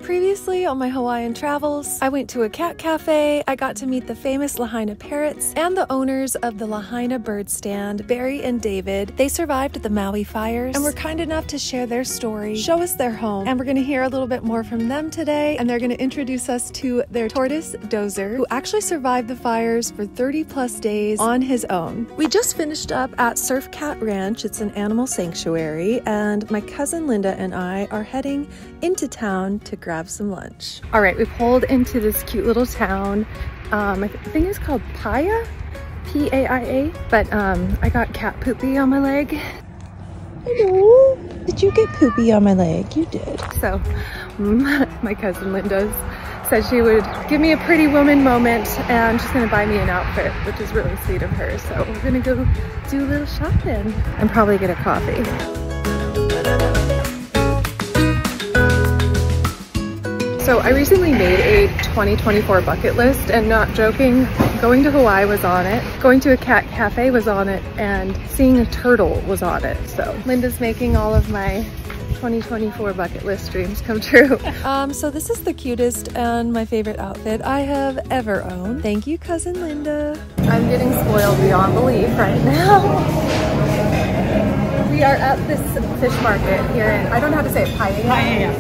Previously on my Hawaiian travels, I went to a cat cafe, I got to meet the famous Lahaina parrots, and the owners of the Lahaina Bird Stand, Barrie and David. They survived the Maui fires and were kind enough to share their story, show us their home, and we're gonna hear a little bit more from them today, and they're gonna introduce us to their tortoise, Dozer, who actually survived the fires for 30+ days on his own. We just finished up at Surf Cat Ranch. It's an animal sanctuary, and my cousin Linda and I are heading into town to grab some lunch. All right, we pulled into this cute little town. I think it's called Paia, P-A-I-A, but I got cat poopy on my leg. Hello, did you get poopy on my leg? You did. So my cousin Linda said she would give me a pretty woman moment and she's gonna buy me an outfit, which is really sweet of her. So we're gonna go do a little shopping and probably get a coffee. So I recently made a 2024 bucket list, and not joking, going to Hawaii was on it, going to a cat cafe was on it, and seeing a turtle was on it. So Linda's making all of my 2024 bucket list dreams come true. So this is the cutest and my favorite outfit I have ever owned. Thank you, cousin Linda. I'm getting spoiled beyond belief right now. We are at this fish market here in, I don't know how to say it, Paia.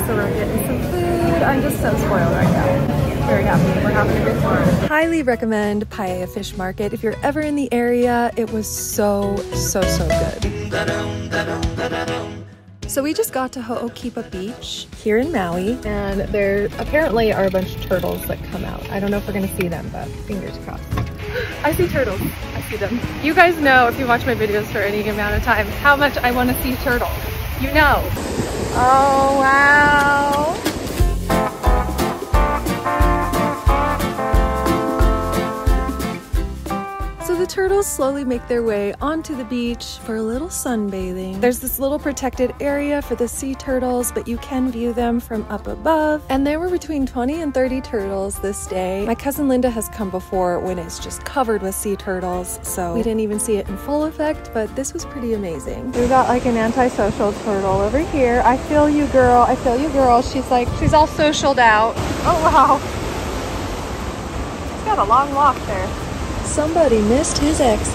So we're getting some food. I'm just so spoiled right now. Very happy. We're having a good time. Highly recommend Paia Fish Market. If you're ever in the area, it was so good. So we just got to Ho'okipa Beach here in Maui, and there apparently are a bunch of turtles that come out. I don't know if we're gonna see them, but fingers crossed. I see turtles. I see them. You guys know, if you watch my videos for any amount of time, how much I want to see turtles. You know. Oh, wow. So the turtles slowly make their way onto the beach for a little sunbathing. There's this little protected area for the sea turtles, but you can view them from up above. And there were between 20 and 30 turtles this day. My cousin Linda has come before when it's just covered with sea turtles, so we didn't even see it in full effect, but this was pretty amazing. We got like an antisocial turtle over here. I feel you, girl. I feel you, girl. She's like, she's all socialed out. Oh, wow. She's got a long walk there. Somebody missed his exit.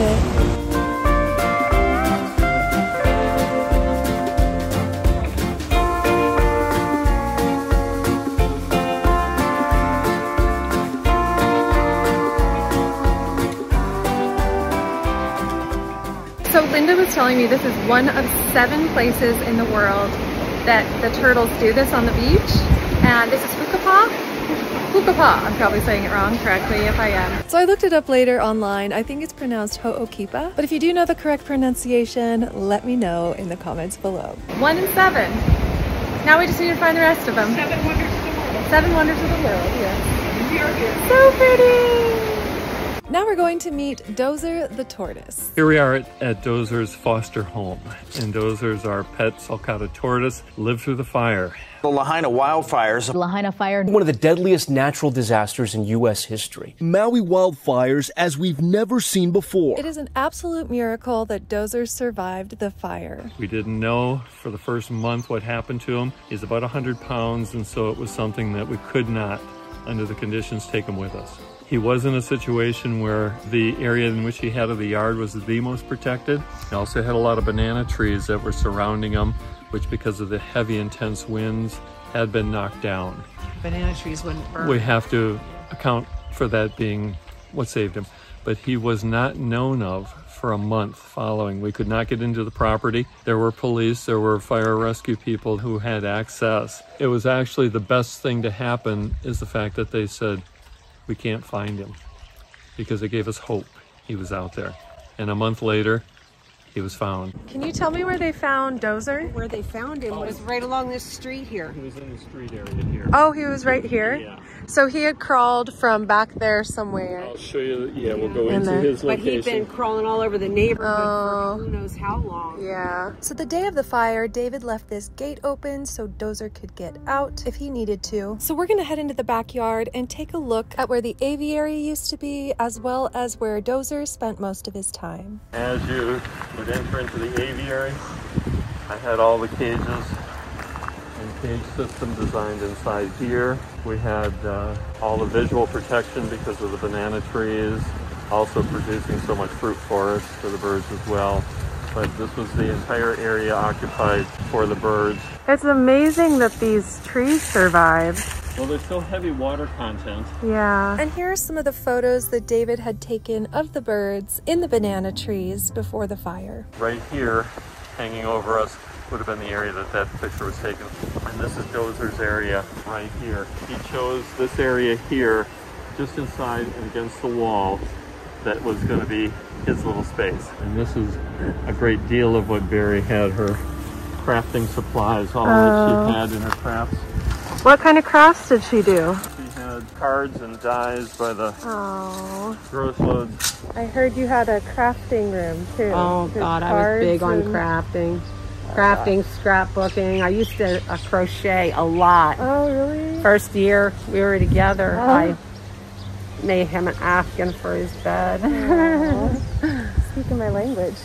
So Linda was telling me this is one of 7 places in the world that the turtles do this on the beach. And this is Hukapa. I'm probably saying it wrong. Correct me if I am. So I looked it up later online. I think it's pronounced Ho'okipa, but if you do know the correct pronunciation, let me know in the comments below. 1 in 7. Now we just need to find the rest of them. 7 wonders of the world. 7 wonders of the world, yes. Here. So pretty! Now we're going to meet Dozer the tortoise. Here we are at Dozer's foster home, and Dozer's our pet sulcata tortoise, lived through the fire. The Lahaina wildfires. Lahaina fire. One of the deadliest natural disasters in U.S. history. Maui wildfires as we've never seen before. It is an absolute miracle that Dozer survived the fire. We didn't know for the first month what happened to him. He's about 100 pounds, and so it was something that we could not, under the conditions, take him with us. He was in a situation where the area in which he had of the yard was the most protected. He also had a lot of banana trees that were surrounding him, which because of the heavy intense winds had been knocked down. Banana trees wouldn't burn. We have to account for that being what saved him. But he was not known of for a month following. We could not get into the property. There were police, there were fire rescue people who had access. It was actually the best thing to happen is the fact that they said, we can't find him, because it gave us hope he was out there. And a month later, he was found. Can you tell me where they found Dozer? Where they found him was right along this street here. He was in the street area here. Oh, he was right here? Yeah. So he had crawled from back there somewhere. I'll show you, yeah, we'll go In into there. his But location. he'd been crawling all over the neighborhood Oh. for who knows how long. Yeah. So the day of the fire, David left this gate open so Dozer could get out if he needed to. So we're gonna head into the backyard and take a look at where the aviary used to be, as well as where Dozer spent most of his time. As you would enter into the aviary, I had all the cages in cage system designed inside here. We had all the visual protection because of the banana trees, also producing so much fruit forest for the birds as well. But this was the entire area occupied for the birds. It's amazing that these trees survived. Well, there's still heavy water content. Yeah. And here are some of the photos that David had taken of the birds in the banana trees before the fire. Right here, hanging over us, would have been the area that that picture was taken. And this is Dozer's area right here. He chose this area here, just inside and against the wall, that was going to be his little space. And this is a great deal of what Barrie had, her crafting supplies, all that she had in her crafts. What kind of crafts did she do? She had cards and dies by the gross loads. I heard you had a crafting room too. Oh God, I was big on crafting. Crafting, scrapbooking. I used to crochet a lot. Oh, really? First year we were together, I made him an afghan for his bed. Speaking my language.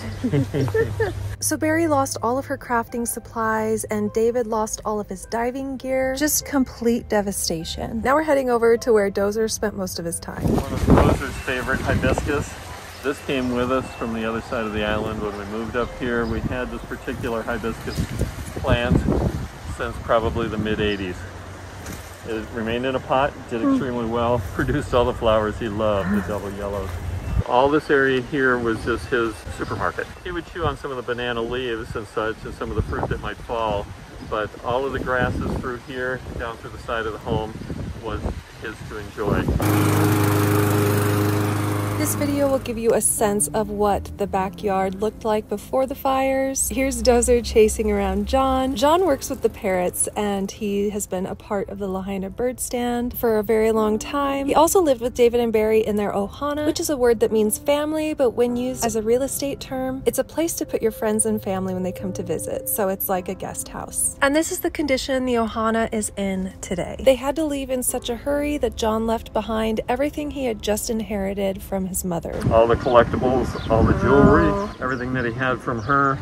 So Barrie lost all of her crafting supplies and David lost all of his diving gear. Just complete devastation. Now we're heading over to where Dozer spent most of his time. One of Dozer's favorite hibiscus. This came with us from the other side of the island when we moved up here. We had this particular hibiscus plant since probably the mid-80s. It remained in a pot, did extremely well, produced all the flowers he loved, the double yellows. All this area here was just his supermarket. He would chew on some of the banana leaves and such and some of the fruit that might fall, but all of the grasses through here, down through the side of the home, was his to enjoy. This video will give you a sense of what the backyard looked like before the fires. Here's Dozer chasing around John. John works with the parrots and he has been a part of the Lahaina Bird Stand for a very long time. He also lived with David and Barrie in their ohana, which is a word that means family, but when used as a real estate term, it's a place to put your friends and family when they come to visit. So it's like a guest house. And this is the condition the ohana is in today. They had to leave in such a hurry that John left behind everything he had just inherited from his mother. All the collectibles, all the jewelry, everything that he had from her.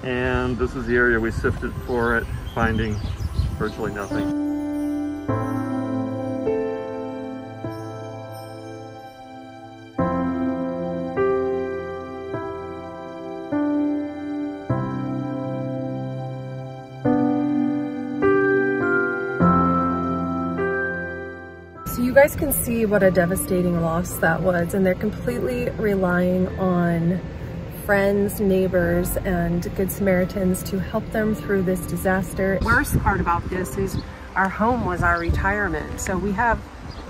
And this is the area we sifted for it, finding virtually nothing. So you guys can see what a devastating loss that was, and they're completely relying on friends, neighbors, and Good Samaritans to help them through this disaster. The worst part about this is our home was our retirement. So we have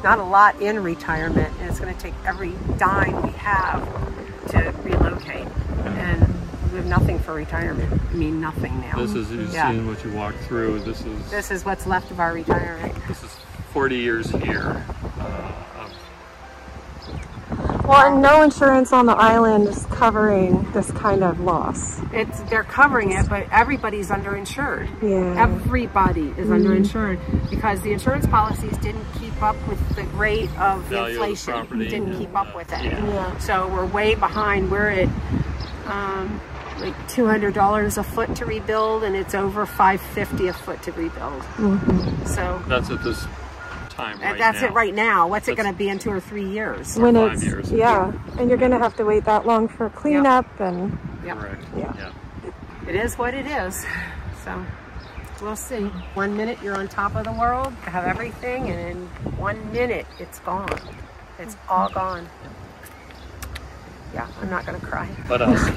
not a lot in retirement, and it's going to take every dime we have to relocate. And we have nothing for retirement. I mean, nothing now. This is, you've seen what you walked through. This is what's left of our retirement. This is 40 years here. Well, and no insurance on the island is covering this kind of loss. They're covering it, but everybody's underinsured. Yeah. Everybody is underinsured because the insurance policies didn't keep up with the rate of Value inflation. Of the property. Didn't keep up with it. Yeah. So we're way behind. We're at like $200 a foot to rebuild, and it's over $550 a foot to rebuild. So that's at this time right that's now. it right now. What's it going to be in 2 or 3 years? When 5 it's, years. yeah, and you're going to have to wait that long for cleanup and... Correct. Yeah. It is what it is. So we'll see. 1 minute you're on top of the world, have everything, and in 1 minute it's gone. It's all gone. Yeah, I'm not going to cry. But us.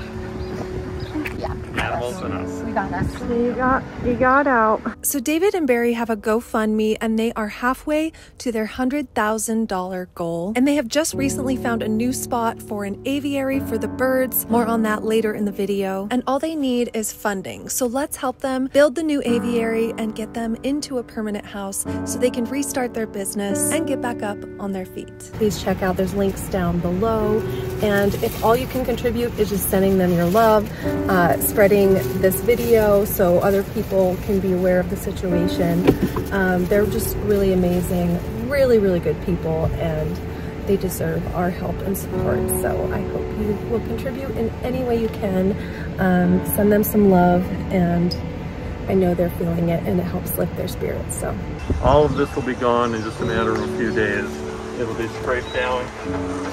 Yeah. Animals and us. We got us. You got out. So David and Barrie have a GoFundMe and they are halfway to their $100,000 goal. And they have just recently found a new spot for an aviary for the birds. More on that later in the video. And all they need is funding. So let's help them build the new aviary and get them into a permanent house so they can restart their business and get back up on their feet. Please check out, there's links down below. And if all you can contribute is just sending them your love, spreading this video so other people can be aware of the situation. They're just really amazing, really good people, and they deserve our help and support. So I hope you will contribute in any way you can. Send them some love, and I know they're feeling it and it helps lift their spirits. So all of this will be gone in just a matter of a few days. It'll be scraped down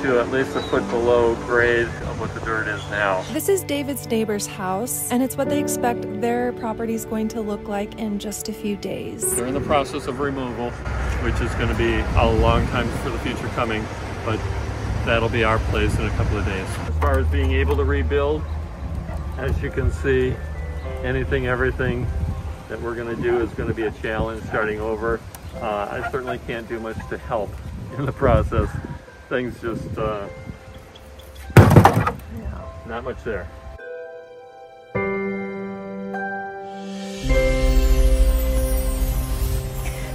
to at least a foot below grade of what the dirt is now. this is David's neighbor's house, and it's what they expect their property is going to look like in just a few days. They're in the process of removal, which is going to be a long time for the future coming, but that'll be our place in a couple of days. As far as being able to rebuild, as you can see, everything that we're going to do is going to be a challenge starting over. I certainly can't do much to help in the process. Things just, not much there.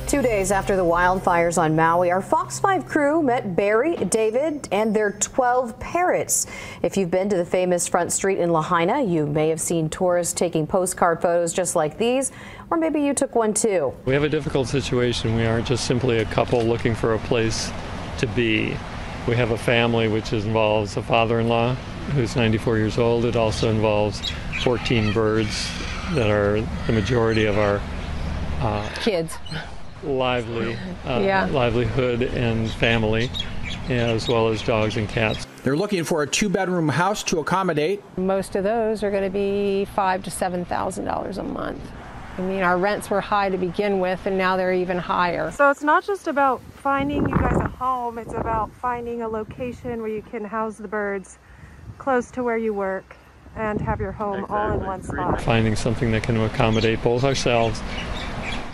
Two days after the wildfires on Maui, our Fox 5 crew met Barrie, David, and their 12 parrots. If you've been to the famous Front Street in Lahaina, you may have seen tourists taking postcard photos just like these, or maybe you took one too. We have a difficult situation. We aren't just simply a couple looking for a place to be. We have a family which involves a father-in-law who's 94 years old. It also involves 14 birds that are the majority of our Kids. livelihood and family, as well as dogs and cats. They're looking for a 2-bedroom house to accommodate. Most of those are going to be $5,000 to $7,000 a month. I mean, our rents were high to begin with, and now they're even higher. So it's not just about finding you guys a home, it's about finding a location where you can house the birds close to where you work and have your home all in one spot. Finding something that can accommodate both ourselves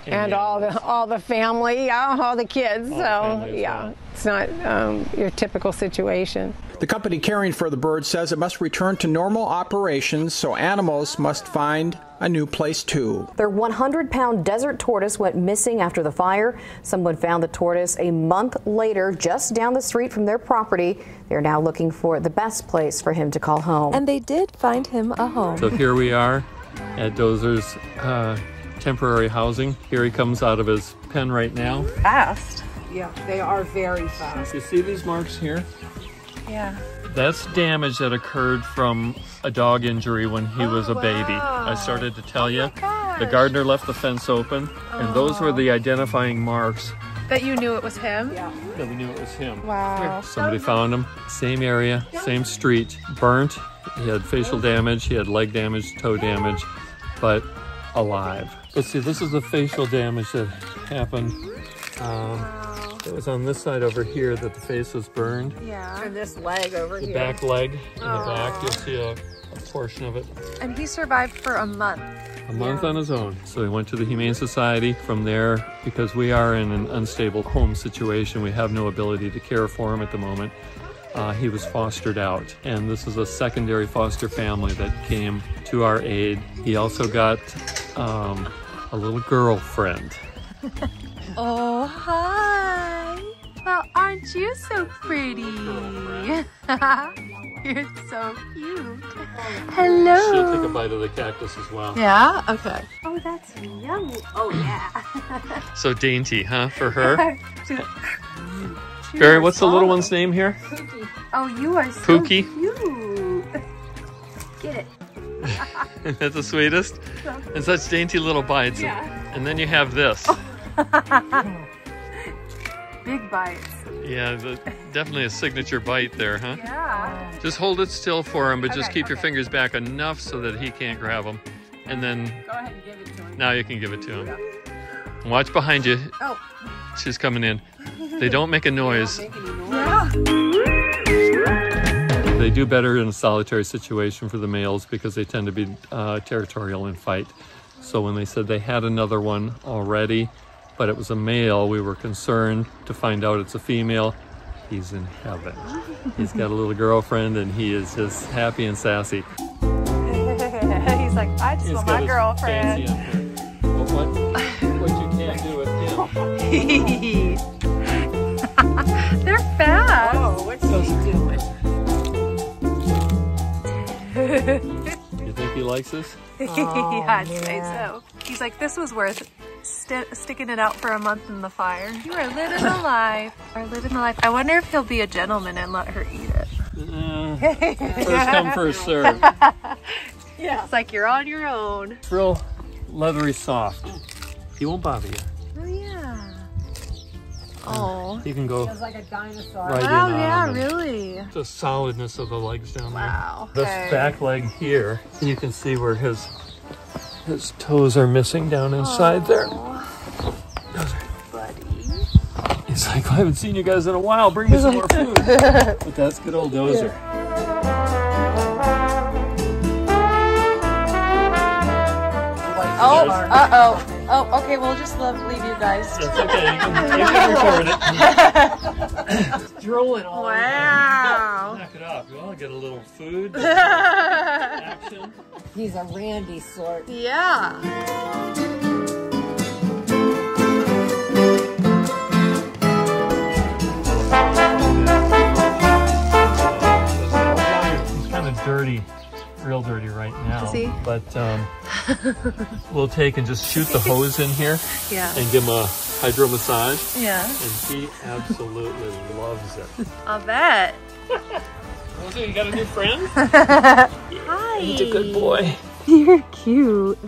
and all the family, all the kids. So yeah, it's not your typical situation. The company caring for the birds says it must return to normal operations, so animals must find a new place too. Their 100-pound desert tortoise went missing after the fire. Someone found the tortoise a month later just down the street from their property. They're now looking for the best place for him to call home. And they did find him a home. So here we are at Dozer's temporary housing. Here he comes out of his pen right now. Fast. Yeah, they are very fast. You see these marks here? Yeah. That's damage that occurred from a dog injury when he was a baby. I started to tell you. The gardener left the fence open, and those were the identifying marks. That you knew it was him? Yeah. That we knew it was him. Wow. Somebody found him. Same area, same street. Burnt. He had facial damage. He had leg damage, toe damage, but alive. Let's see, this is the facial damage that happened. It was on this side over here that the face was burned. Yeah. And this leg over The here. back leg in the back, you'll see a portion of it. And he survived for a month. A month on his own. So he went to the Humane Society. From there, because we are in an unstable home situation, we have no ability to care for him at the moment. He was fostered out, and this is a secondary foster family that came to our aid. He also got a little girlfriend. Oh, hi. Well, aren't you so pretty? You're so cute. Hello. She'll take a bite of the cactus as well. Yeah? Okay. Oh, that's yummy. Oh, yeah. So dainty, huh, for her? Barrie, what's the little one's name here? Oh, you are so Pookie? cute. Get it. That's the sweetest. And such dainty little bites. Yeah. And then you have this. Big bites. Yeah, definitely a signature bite there, huh? Yeah. Just hold it still for him, but just keep your okay. fingers back enough so that he can't grab them. And then Go ahead and give it to him. now you can give it to him. Watch behind you. Oh. She's coming in. They don't make a noise. They do better in a solitary situation for the males because they tend to be territorial and fight. So when they said they had another one already, but it was a male, we were concerned to find out it's a female. He's in heaven. He's got a little girlfriend and he is just happy and sassy. He's like, I just want my girlfriend. But what you can't do with him. They're fast. Oh, what's he doing? You think he likes this? Yeah, I'd say so. He's like, this was worth sticking it out for a month in the fire. You are living the life. Are living the life. I wonder if he'll be a gentleman and let her eat it. First come, first serve. Yeah. It's like you're on your own. Real leathery soft. He won't bother you. Oh yeah. Oh. You can go Feels like a dinosaur. right in Wow, on yeah, him. really. The solidness of the legs down Wow. there. Okay. This back leg here, you can see where his toes are missing down inside there. Those are, Buddy. he's like, I haven't seen you guys in a while. Bring me some more food. But that's good old Dozer. Oh, uh-oh. Oh, okay, we'll just leave you guys. That's okay. You can record it. Drooling all over. Wow. Knock it off. You all get a little food. Action. He's a randy sort. Yeah. He's kind of dirty. Real dirty right now. Is he? But we'll take and just shoot the hose in here Yeah. and give him a hydro massage. Yeah. And he absolutely loves it. I'll bet. So you got a new friend? Hi. He's a good boy. You're cute.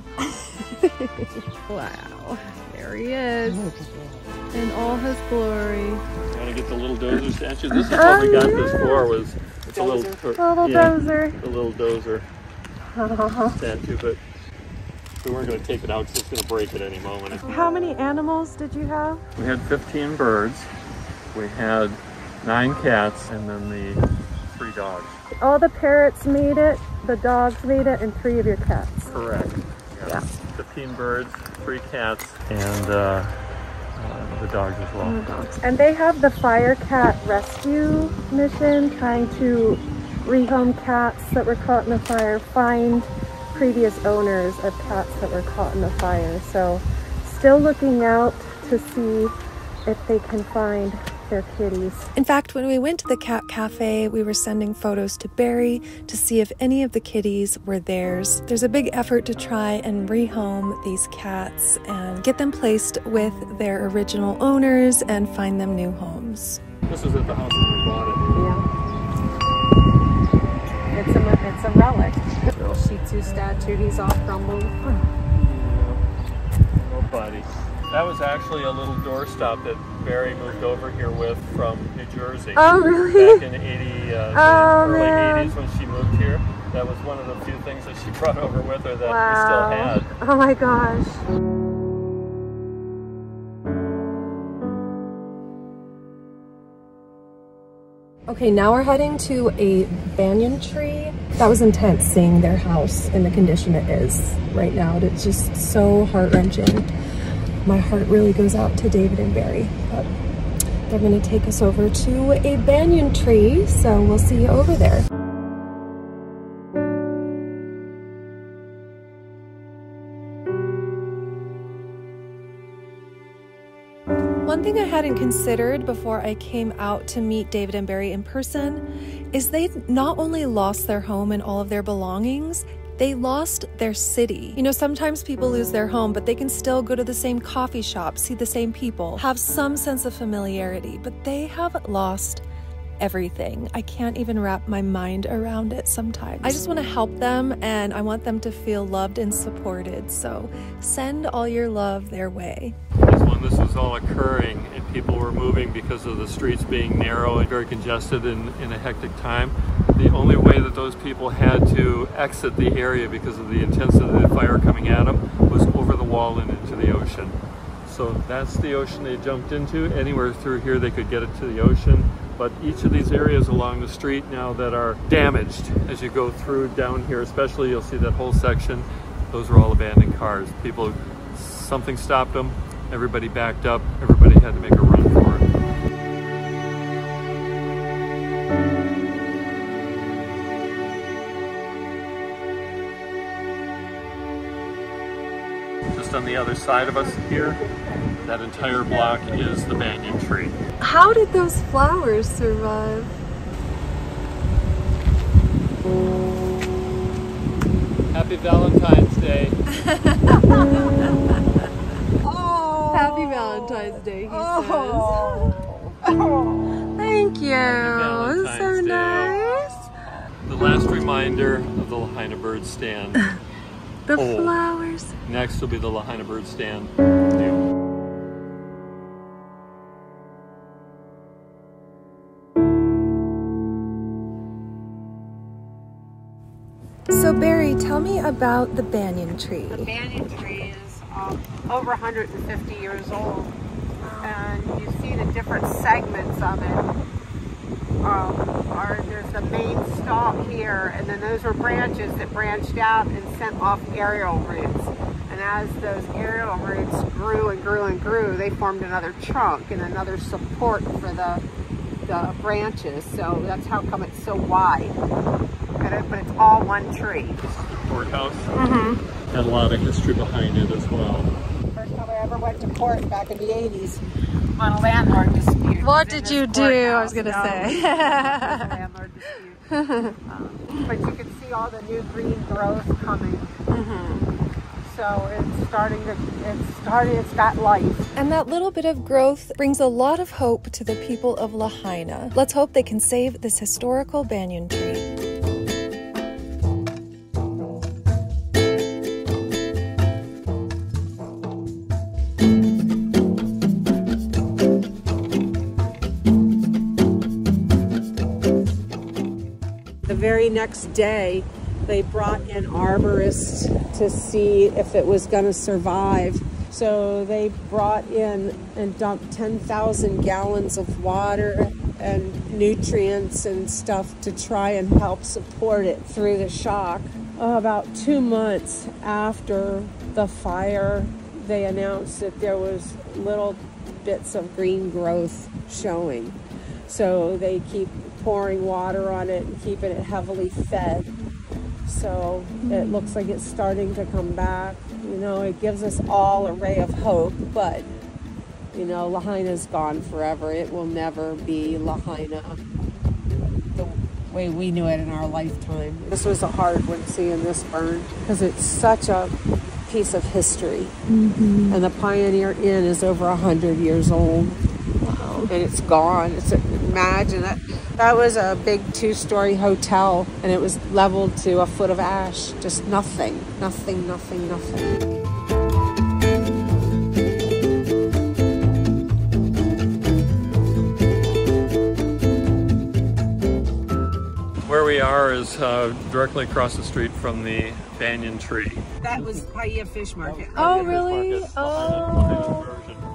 Wow. There he is. In all his glory. You want to get the little Dozer statue? This is what we got this for. Was it's a little Dozer. The little Dozer statue, but we weren't going to take it out because it's going to break at any moment. How many animals did you have? We had 15 birds. We had 9 cats, and then the 3 dogs. All the parrots made it, the dogs made it, and 3 of your cats. Correct. Yeah. 15 birds, 3 cats, and the dogs as well. And they have the fire cat rescue mission, trying to rehome cats that were caught in the fire, find previous owners of cats that were caught in the fire. So still looking out to see if they can find their kitties. In fact, when we went to the cat cafe, we were sending photos to Barrie to see if any of the kitties were theirs. There's a big effort to try and rehome these cats and get them placed with their original owners and find them new homes. This is at the house where we bought it. Yeah. It's a relic. Little Shih Tzu statue. He's all crumbled. Oh, buddy. That was actually a little doorstop that Barrie moved over here with from New Jersey. Oh, really? Back in the Oh, early 80s when she moved here. That was one of the few things that she brought over with her that we still had. Oh my gosh. Okay, now we're heading to a banyan tree. That was intense seeing their house in the condition it is right now. It's just so heart-wrenching. My heart really goes out to David and Barrie. But they're gonna take us over to a banyan tree, so we'll see you over there. One thing I hadn't considered before I came out to meet David and Barrie in person is they not only lost their home and all of their belongings, they lost their city. You know, sometimes people lose their home, but they can still go to the same coffee shop, see the same people, have some sense of familiarity, but they have lost everything. I can't even wrap my mind around it sometimes. I just want to help them, and I want them to feel loved and supported, so send all your love their way. When this was all occurring and people were moving because of the streets being narrow and very congested in a hectic time, the only way that those people had to exit the area because of the intensity of the fire coming at them was over the wall and into the ocean. So that's the ocean they jumped into. Anywhere through here they could get it to the ocean. But each of these areas along the street now that are damaged, as you go through down here especially, you'll see that whole section, those are all abandoned cars. People, something stopped them, everybody backed up, everybody had to make a run for it. Just on the other side of us here, that entire block is the banyan tree. How did those flowers survive? Happy Valentine's Day. Oh, happy Valentine's Day, he says. Thank you. Valentine's So Day. nice. The last reminder of the Lahaina Bird Stand. The old. flowers. Next will be the Lahaina Bird Stand. So Barrie, tell me about the banyan tree. The banyan tree is over 150 years old, and you see the different segments of it. There's the main stalk here, and then those were branches that branched out and sent off aerial roots. And as those aerial roots grew and grew and grew, they formed another trunk and another support for the branches. So that's how come it's so wide. But it's all one tree. This is the courthouse. Had a lot of history behind it as well. First time I ever went to court back in the 80s on a landlord dispute. What did you do? I was gonna say. It was a landlord dispute. But you can see all the new green growth coming. So it's got life. And that little bit of growth brings a lot of hope to the people of Lahaina. Let's hope they can save this historical banyan tree. The very next day, they brought in arborists to see if it was going to survive. So they brought in and dumped 10,000 gallons of water and nutrients and stuff to try and help support it through the shock. About 2 months after the fire, they announced that there was little bits of green growth showing. So they keep pouring water on it and keeping it heavily fed. So it looks like it's starting to come back. You know, it gives us all a ray of hope, but you know, Lahaina's gone forever. It will never be Lahaina the way we knew it in our lifetime. This was a hard one, seeing this burn, because it's such a piece of history. And the Pioneer Inn is over 100 years old. Wow. And it's gone. Imagine that was a big 2-story hotel, and it was leveled to a foot of ash. Just nothing, nothing, nothing, nothing. Where we are is directly across the street from the banyan tree. That was Paia Fish Market. Oh, really? Oh.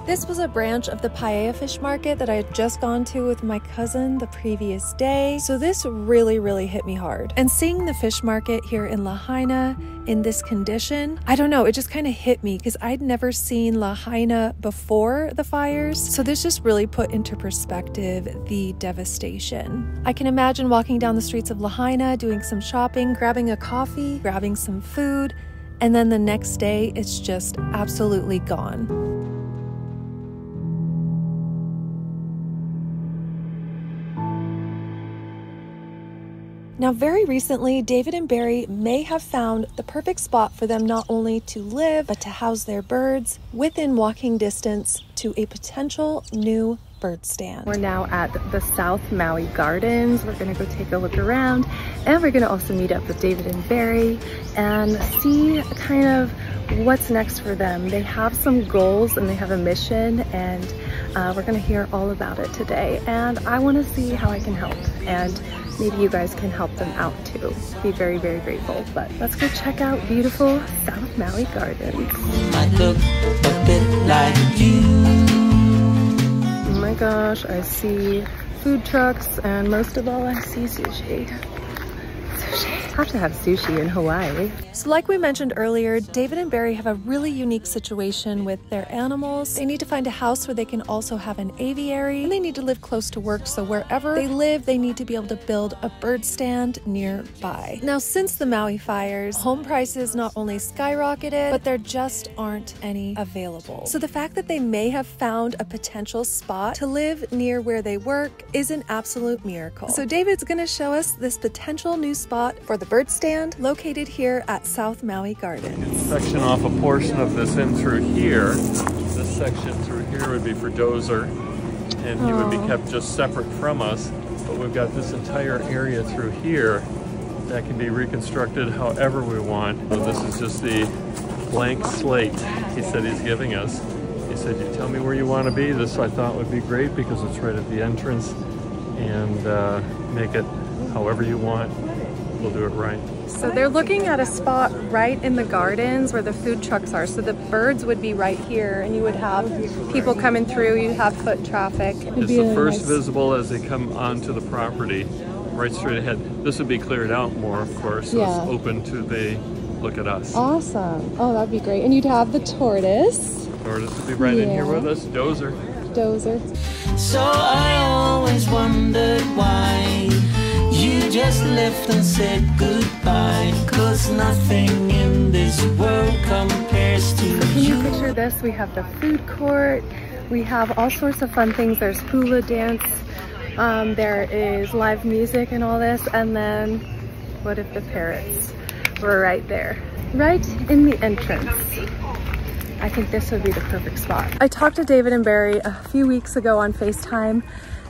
This was a branch of the Paia Fish Market that I had just gone to with my cousin the previous day. So this really, really hit me hard. And seeing the fish market here in Lahaina in this condition, I don't know, it just kind of hit me because I'd never seen Lahaina before the fires. So this just really put into perspective the devastation. I can imagine walking down the streets of Lahaina, doing some shopping, grabbing a coffee, grabbing some food, and then the next day it's just absolutely gone. Now, very recently, David and Barrie may have found the perfect spot for them not only to live, but to house their birds within walking distance to a potential new bird stand. We're now at the South Maui Gardens. We're gonna go take a look around, and we're gonna also meet up with David and Barrie and see kind of what's next for them. They have some goals and they have a mission, and we're gonna hear all about it today. And I wanna see how I can help, and maybe you guys can help them out too. Be very, very grateful. But let's go check out beautiful South Maui Gardens. Might look a bit like you. Oh my gosh, I see food trucks, and most of all, I see sushi. Have to have sushi in Hawaii. So like we mentioned earlier, David and Barrie have a really unique situation with their animals. They need to find a house where they can also have an aviary, and they need to live close to work, so wherever they live, they need to be able to build a bird stand nearby. Now, since the Maui fires, home prices not only skyrocketed, but there just aren't any available. So the fact that they may have found a potential spot to live near where they work is an absolute miracle. So David's gonna show us this potential new spot for the bird stand located here at South Maui Gardens. Section off a portion of this in through here. This section through here would be for Dozer, and he would be kept just separate from us. But we've got this entire area through here that can be reconstructed however we want. So this is just the blank slate he said he's giving us. He said, you tell me where you want to be. This I thought would be great because it's right at the entrance, and make it however you want. We'll do it right. So they're looking at a spot right in the gardens where the food trucks are. So the birds would be right here, and you would have people coming through, you'd have foot traffic. It's the first visible as they come onto the property, right straight ahead. This would be cleared out more, of course, so it's open to the look at us. Awesome. Oh, that'd be great. And you'd have the tortoise. Tortoise would be right in here with us. Dozer. So I always wondered why you just left and said goodbye, 'cause nothing in this world compares to you. Can you picture this? We have the food court. We have all sorts of fun things. There's hula dance. There is live music and all this. And then what if the parrots were right there, right in the entrance? I think this would be the perfect spot. I talked to David and Barrie a few weeks ago on FaceTime,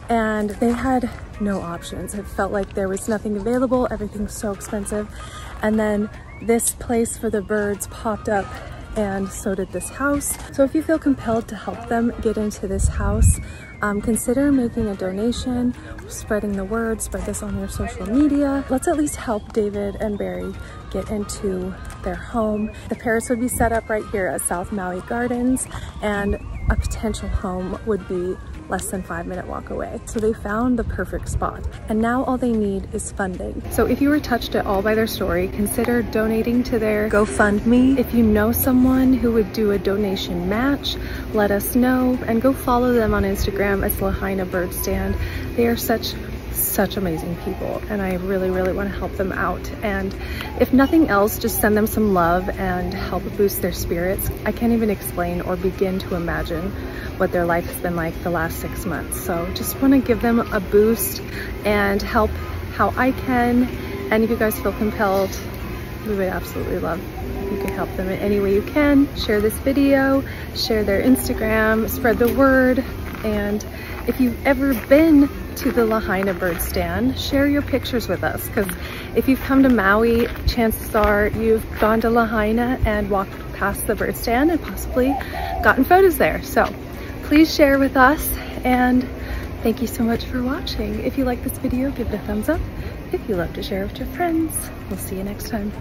and they had no options. It felt like there was nothing available. Everything's so expensive. And then this place for the birds popped up, and so did this house. So if you feel compelled to help them get into this house, consider making a donation, spreading the word, spread this on your social media. Let's at least help David and Barrie get into their home. The parrots would be set up right here at South Maui Gardens, and a potential home would be less than 5-minute walk away. So they found the perfect spot, and now all they need is funding. So if you were touched at all by their story, consider donating to their GoFundMe. If you know someone who would do a donation match, let us know, and go follow them on Instagram as Lahaina Bird Stand. They are such amazing people, and I really want to help them out. And if nothing else, just send them some love and help boost their spirits. I can't even explain or begin to imagine what their life has been like the last 6 months. So just want to give them a boost and help how I can. And if you guys feel compelled, we would absolutely love if you could help them in any way you can. Share this video, share their Instagram, spread the word. And if you've ever been to the Lahaina Bird Stand, share your pictures with us, because if you've come to Maui, chances are you've gone to Lahaina and walked past the bird stand and possibly gotten photos there. So please share with us, and thank you so much for watching. If you like this video, give it a thumbs up. If you love to share with your friends, we'll see you next time.